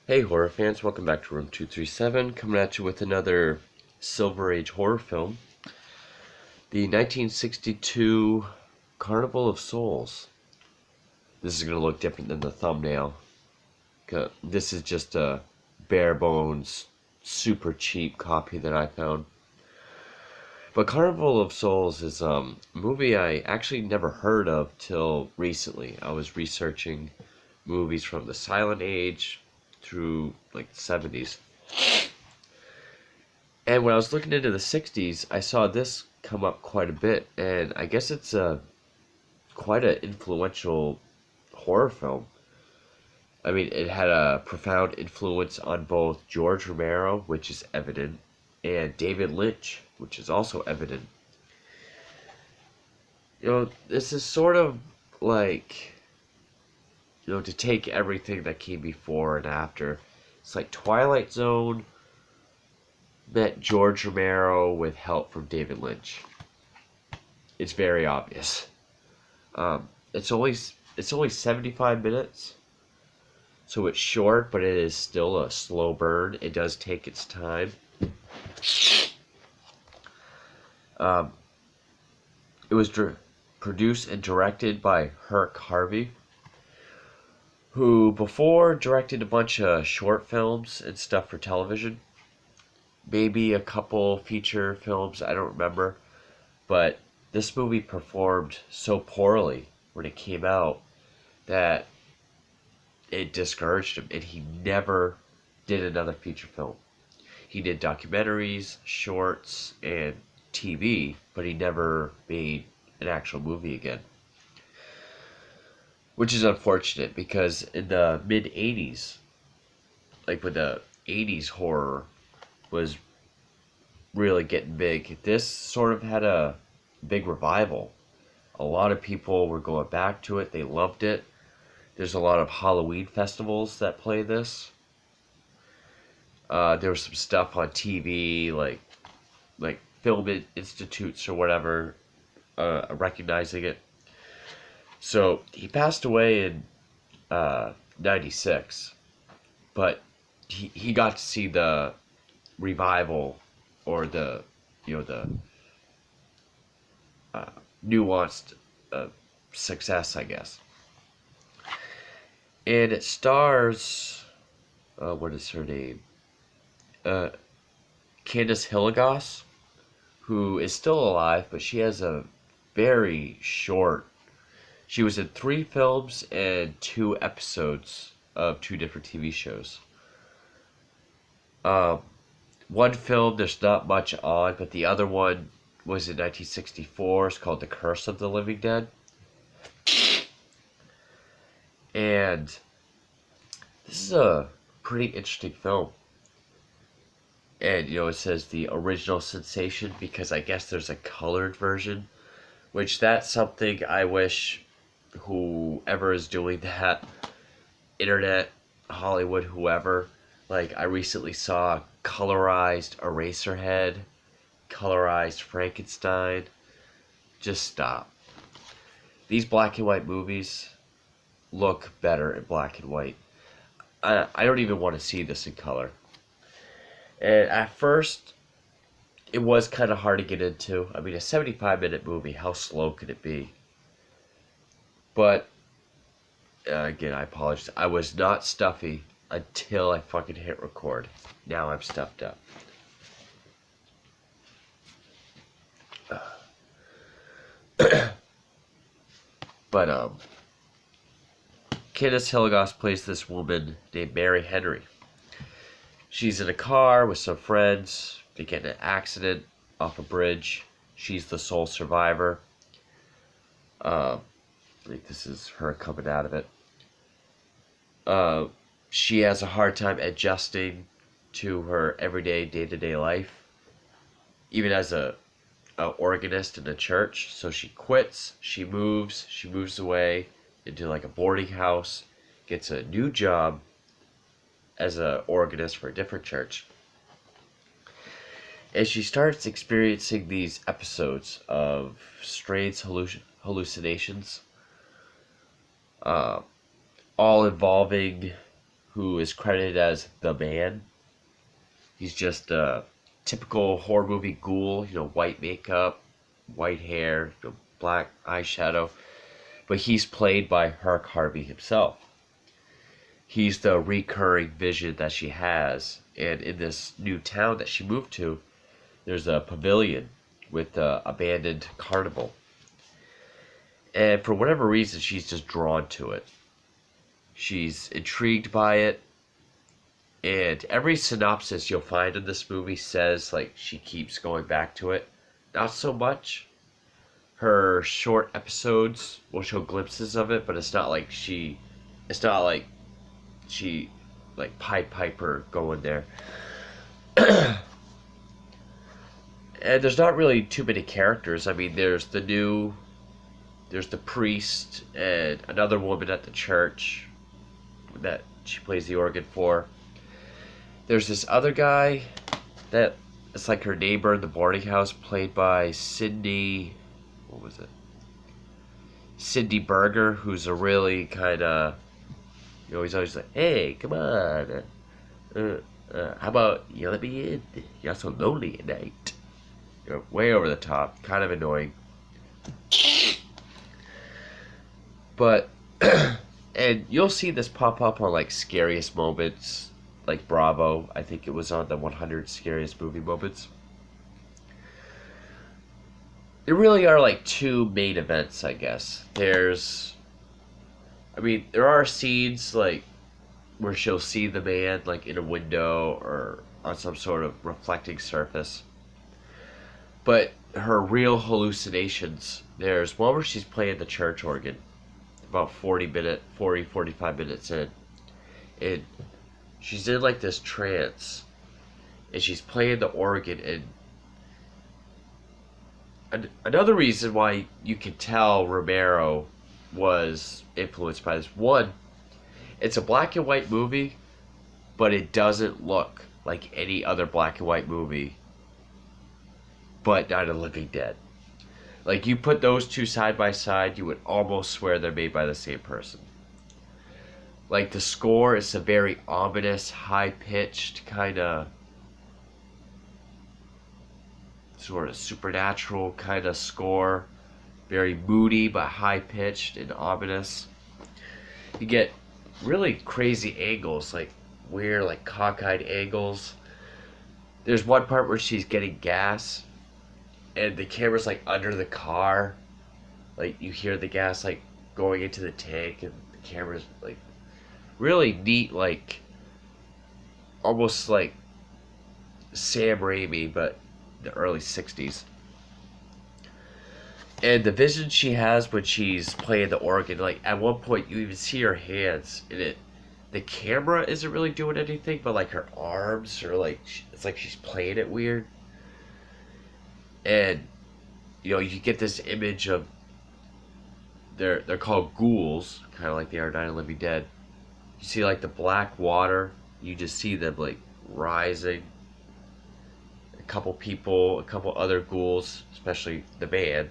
Hey horror fans, welcome back to Room 237, coming at you with another Silver Age horror film, the 1962 Carnival of Souls. This is going to look different than the thumbnail. This is just a bare bones, super cheap copy that I found. But Carnival of Souls is a movie I actually never heard of till recently. I was researching movies from the Silent Age through like the 70s. And when I was looking into the 60s, I saw this come up quite a bit, and I guess it's quite an influential horror film. I mean, it had a profound influence on both George Romero, which is evident, and David Lynch, which is also evident. This is sort of like, to take everything that came before and after. It's like Twilight Zone met George Romero with help from David Lynch. It's very obvious. It's only 75 minutes, so it's short, but it is still a slow burn. It does take its time. It was produced and directed by Herk Harvey, who before directed a bunch of short films and stuff for television. Maybe a couple feature films, I don't remember. But this movie performed so poorly when it came out that it discouraged him, and he never did another feature film. He did documentaries, shorts, and TV, but he never made an actual movie again. Which is unfortunate, because in the mid-80s, like when the 80s horror was really getting big, this sort of had a big revival. A lot of people were going back to it. They loved it. There's a lot of Halloween festivals that play this. There was some stuff on TV, like film institutes or whatever, recognizing it. So he passed away in 96, but he got to see the revival, or the nuanced success, I guess. And it stars, what is her name? Candace Hilligoss, who is still alive, but she has a very short. She was in 3 films and 2 episodes of 2 different TV shows. One film there's not much on, but the other one was in 1964. It's called The Curse of the Living Dead. And this is a pretty interesting film. And, it says the original sensation, because I guess there's a colored version, which that's something I wish whoever is doing that, internet, Hollywood, whoever, like I recently saw colorized Eraserhead, colorized Frankenstein. Just stop. These black and white movies look better in black and white. I don't even want to see this in color. And at first, it was kind of hard to get into. I mean, a 75-minute movie, how slow could it be? But, again, I apologize. I was not stuffy until I fucking hit record. Now I'm stuffed up. But, Candace Hilligoss plays this woman named Mary Henry. She's in a car with some friends. They get in an accident off a bridge. She's the sole survivor. I think this is her coming out of it. She has a hard time adjusting to her everyday, day-to-day life, even as a organist in a church. So she quits, she moves away into like a boarding house, gets a new job as an organist for a different church. And she starts experiencing these episodes of strange hallucinations, all involving who is credited as the man. He's just a typical horror movie ghoul, white makeup, white hair, black eyeshadow. But he's played by Herk Harvey himself. He's the recurring vision that she has. And in this new town that she moved to, there's a pavilion with an abandoned carnival. And for whatever reason, she's just drawn to it. She's intrigued by it. And every synopsis you'll find in this movie says, like, she keeps going back to it. Not so much. Her short episodes will show glimpses of it, but it's not like she, like, Pied Piper going there. And there's not really too many characters. I mean, there's the priest and another woman at the church that she plays the organ for. There's this other guy that it's like her neighbor in the boarding house, played by Cindy. What was it? Cindy Berger, who's a really kind of, he's always like, "Hey, come on, how about you let me in? You're so lonely at night." Way over the top, kind of annoying. But and you'll see this pop up on like Scariest Moments, like Bravo. I think it was on the 100 Scariest Movie Moments. There really are like two main events, I guess. There are scenes like where she'll see the man like in a window or on some sort of reflecting surface. But her real hallucinations, there's one where she's playing the church organ about 45 minutes in. And she's in like this trance. And she's playing the organ. And another reason why you can tell Romero was influenced by this. One, it's a black and white movie, but it doesn't look like any other black and white movie but Night of the Living Dead. Like, you put those two side by side, you would almost swear they're made by the same person. Like, the score is a very ominous, high-pitched, kind of sort of supernatural kind of score. Very moody, but high-pitched and ominous. You get really crazy angles, like weird, like cockeyed angles. There's one part where she's getting gas, and the camera's like under the car. Like, you hear the gas like going into the tank, and the camera's like really neat, like almost like Sam Raimi, but the early 60s. And the vision she has when she's playing the organ, like at one point you even see her hands in it. The camera isn't really doing anything, but like her arms are like, it's like she's playing it weird. And you get this image of they're called ghouls, kind of like they are Night of the Living Dead. You see like the black water, you just see them like rising. A couple other ghouls, especially the man.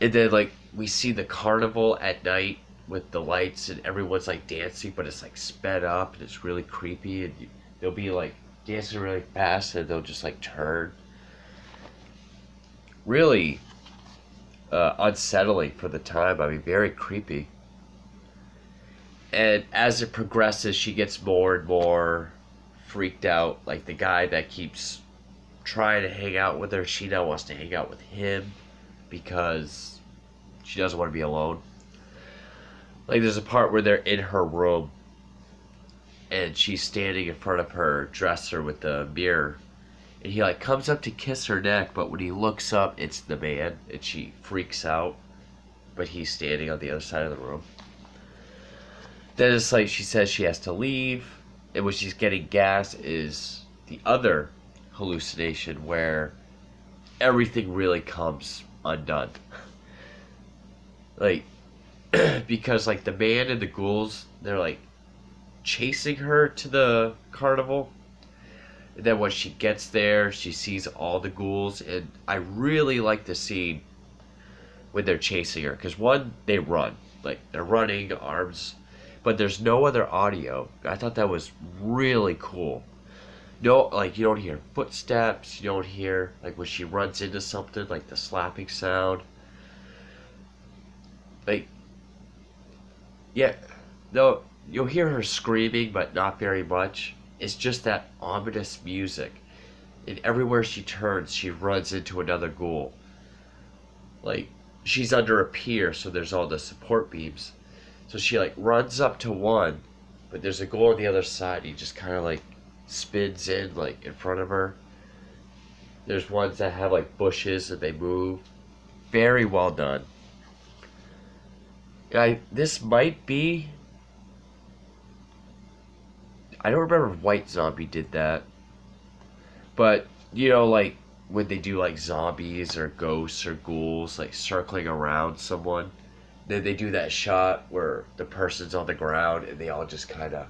And then like we see the carnival at night with the lights and everyone's like dancing, but it's like sped up and it's really creepy, and they'll be like dancing really fast and they'll just like turn. Really unsettling for the time. I mean, very creepy. And as it progresses, she gets more and more freaked out. Like the guy that keeps trying to hang out with her, she now wants to hang out with him because she doesn't want to be alone. Like, there's a part where they're in her room and she's standing in front of her dresser with the mirror, and he like comes up to kiss her neck, but when he looks up, it's the man, and she freaks out, but he's standing on the other side of the room. Then it's like she says she has to leave, and when she's getting gas is the other hallucination where everything really comes undone. Like, because like the man and the ghouls, they're like chasing her to the carnival, and then when she gets there, she sees all the ghouls. And I really like the scene when they're chasing her, because one, they run, like they're running arms, but there's no other audio. I thought that was really cool. No, like you don't hear footsteps, you don't hear like when she runs into something, like the slapping sound. Like, yeah, no, you'll hear her screaming, but not very much. It's just that ominous music. And everywhere she turns, she runs into another ghoul. Like, she's under a pier, so there's all the support beams. So she like runs up to one, but there's a ghoul on the other side. He just kind of like spins in like in front of her. There's ones that have like bushes and they move. Very well done. This might be. I don't remember if White Zombie did that, but you know, like when they do like zombies or ghosts or ghouls like circling around someone, then they do that shot where the person's on the ground and they all just kind of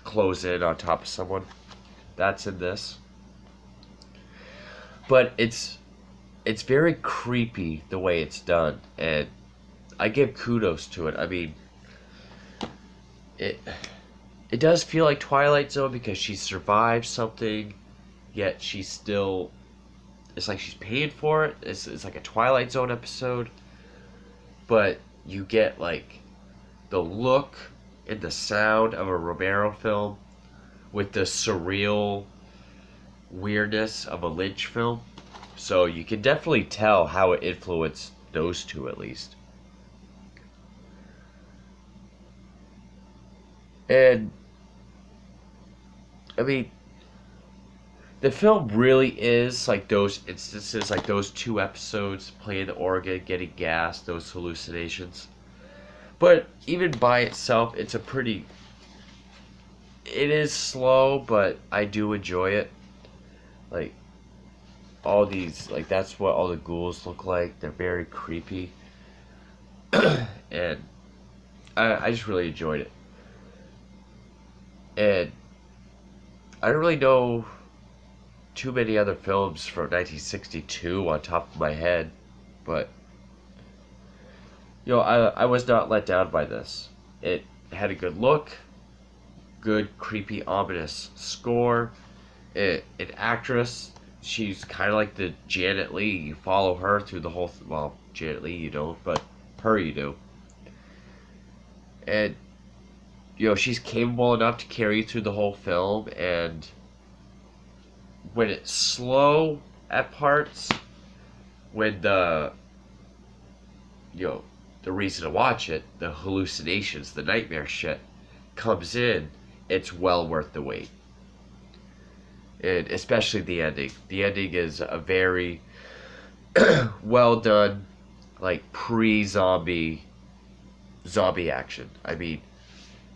close in on top of someone. That's in this, but it's very creepy the way it's done, and I give kudos to it. I mean, it it does feel like Twilight Zone because she survived something, yet she's still. It's like she's paying for it. It's like a Twilight Zone episode, but you get like the look and the sound of a Romero film with the surreal weirdness of a Lynch film. So you can definitely tell how it influenced those two at least. And I mean, the film really is like those instances, like those two episodes, playing the organ, getting gas, those hallucinations. But even by itself, it's a pretty. It is slow, but I do enjoy it. Like, all these, like, that's what all the ghouls look like. They're very creepy. And I just really enjoyed it. And I don't really know too many other films from 1962 on top of my head, but I was not let down by this. It had a good look, good creepy ominous score, an actress. She's kind of like the Janet Leigh. You follow her through the whole. Well, Janet Leigh you don't, but her you do. And she's capable enough to carry you through the whole film, and when it's slow at parts, when the the reason to watch it, the hallucinations, the nightmare shit, comes in, it's well worth the wait. And especially the ending. The ending is a very well done, like pre-zombie action. I mean,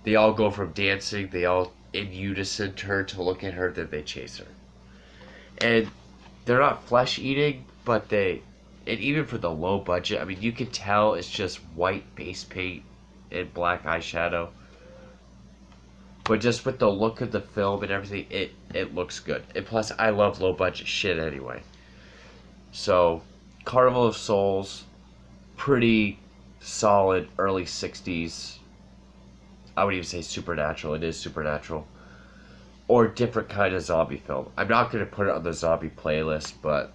they all go from dancing, they all in unison turn to look at her, then they chase her. And they're not flesh eating, but and even for the low budget, I mean, you can tell it's just white base paint and black eyeshadow. But just with the look of the film and everything, it looks good. And plus, I love low budget shit anyway. So, Carnival of Souls, pretty solid early 60s. I would even say supernatural. It is supernatural. Or different kind of zombie film. I'm not going to put it on the zombie playlist, but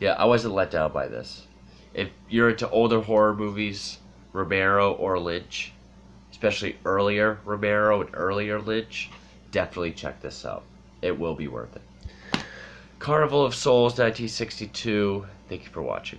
yeah, I wasn't let down by this. If you're into older horror movies, Romero or Lynch, especially earlier Romero and earlier Lynch, definitely check this out. It will be worth it. Carnival of Souls, 1962. Thank you for watching.